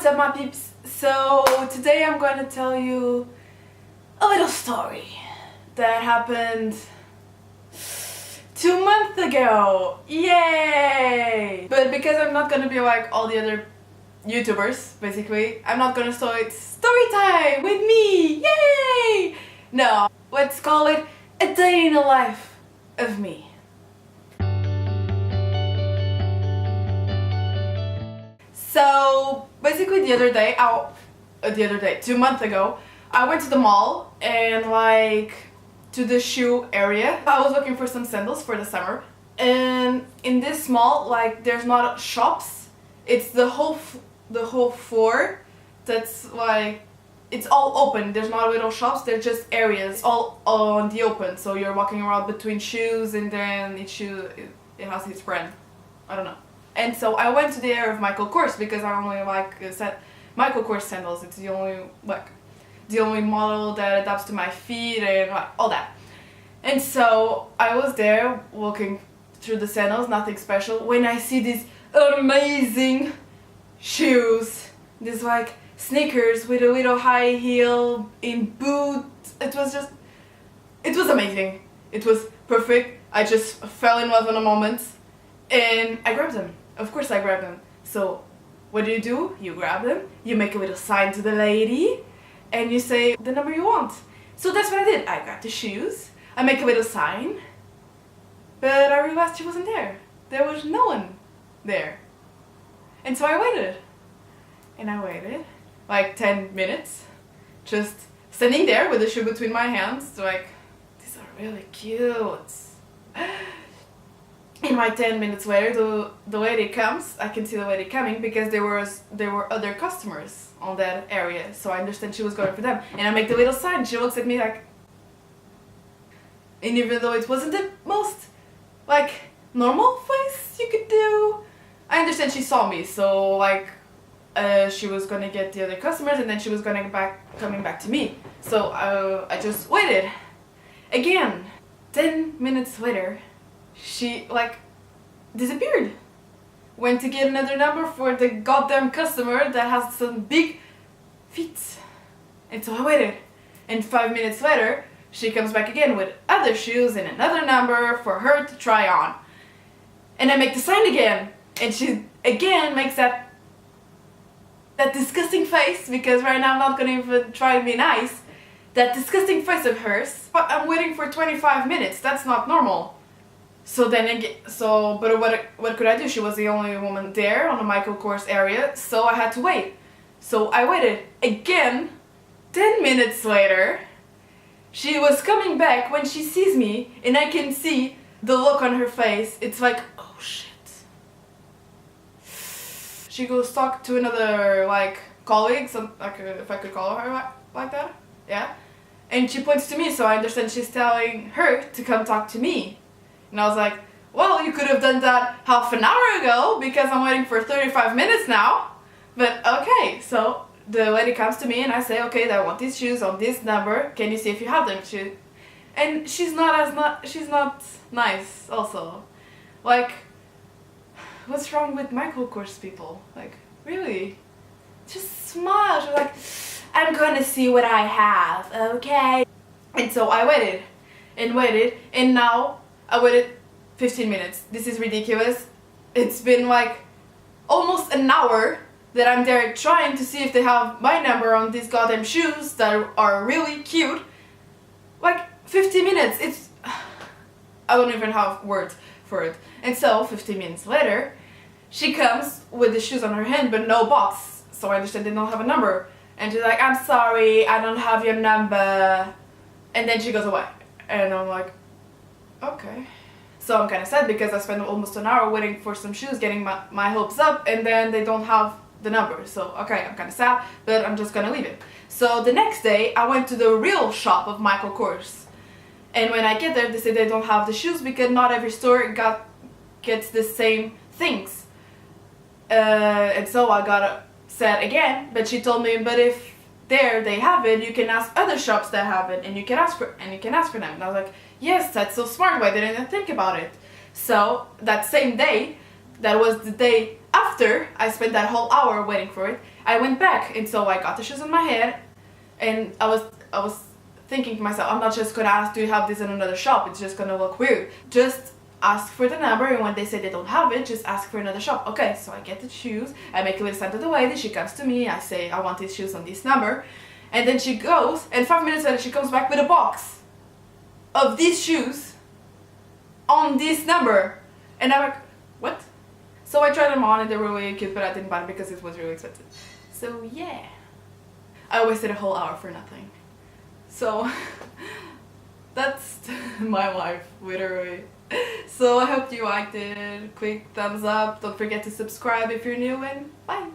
what's up my peeps? So today I'm going to tell you a little story that happened 2 months ago. Yay! But because I'm not going to be like all the other YouTubers, basically, I'm not going to start story time with me. Yay! No, let's call it a day in the life of me. So basically the other day, 2 months ago, I went to the mall and to the shoe area. I was looking for some sandals for the summer, and in this mall there's not shops, it's the whole floor that's it's all open. There's not little shops, they're just areas all on the open, so you're walking around between shoes and then each shoe it has its brand. I don't know. And so I went to the area of Michael Kors because I only Michael Kors sandals. It's the only model that adapts to my feet and all that. And so I was there walking through the sandals, nothing special, when I see these amazing shoes. These sneakers with a little high heel in boots. It was amazing. It was perfect. I just fell in love in a moment and I grabbed them. Of course I grabbed them. So what do? You grab them, you make a little sign to the lady, and you say the number you want. So that's what I did. I got the shoes, I make a little sign, but I realized she wasn't there. There was no one there. And so I waited. And I waited 10 minutes, just standing there with the shoe between my hands, these are really cute. And 10 minutes later, the lady comes. I can see the lady coming because there were other customers on that area. So I understand she was going for them. And I make the little sign. She looks at me and even though it wasn't the most normal face you could do, I understand she saw me. So she was gonna get the other customers and then she was coming back to me. So I just waited. Again, 10 minutes later, she disappeared. Went to get another number for the goddamn customer that has some big feet. And so I waited. And 5 minutes later, she comes back again with other shoes and another number for her to try on. And I make the sign again. And she again makes that disgusting face, because right now I'm not gonna even try to be nice. That disgusting face of hers. But I'm waiting for 25 minutes. That's not normal. So then again, but what could I do? She was the only woman there on the Michael Kors area, so I had to wait. So I waited again. 10 minutes later, she was coming back when she sees me, and I can see the look on her face. It's oh shit. She goes talk to another colleague, if I could call her like that, yeah. And she points to me, so I understand she's telling her to come talk to me. And I was well, you could have done that half an hour ago because I'm waiting for 35 minutes now. But okay, so the lady comes to me and I say, okay, I want these shoes on this number. Can you see if you have them? And she's not nice also. What's wrong with Michael Kors people? Really? Just smile. She's I'm gonna see what I have, okay? And so I waited, and now I waited 15 minutes. This is ridiculous. It's been almost an hour that I'm there trying to see if they have my number on these goddamn shoes that are really cute. 50 minutes. I don't even have words for it. And so 15 minutes later, she comes with the shoes on her hand but no box. So I understand they don't have a number. And she's I'm sorry, I don't have your number. And then she goes away. And I'm okay. So I'm kind of sad because I spent almost an hour waiting for some shoes, getting my hopes up, and then they don't have the number. So okay, I'm kind of sad, but I'm just gonna leave it. So the next day I went to the real shop of Michael Kors, and when I get there they say they don't have the shoes because not every store gets the same things. And so I got sad again, but she told me, but if they have it, you can ask other shops that have it, and you can ask for them. And I was yes, that's so smart, why didn't I think about it? So that same day, that was the day after after I spent that whole hour waiting for it, I went back, and so I got the shoes on my head, and I was thinking to myself, I'm not just gonna ask, do you have this in another shop? It's just gonna look weird. Just ask for the number, and when they say they don't have it, just ask for another shop. Okay, so I get the shoes, I make a little sign to the lady, she comes to me, I say I want these shoes on this number, and then she goes, and 5 minutes later she comes back with a box of these shoes on this number, and I'm like, what? So I tried them on and they were really cute, but I didn't buy them because it was really expensive. So yeah, I wasted a whole hour for nothing. So that's my life, literally. So I hope you liked it. Quick thumbs up. Don't forget to subscribe if you're new, and bye.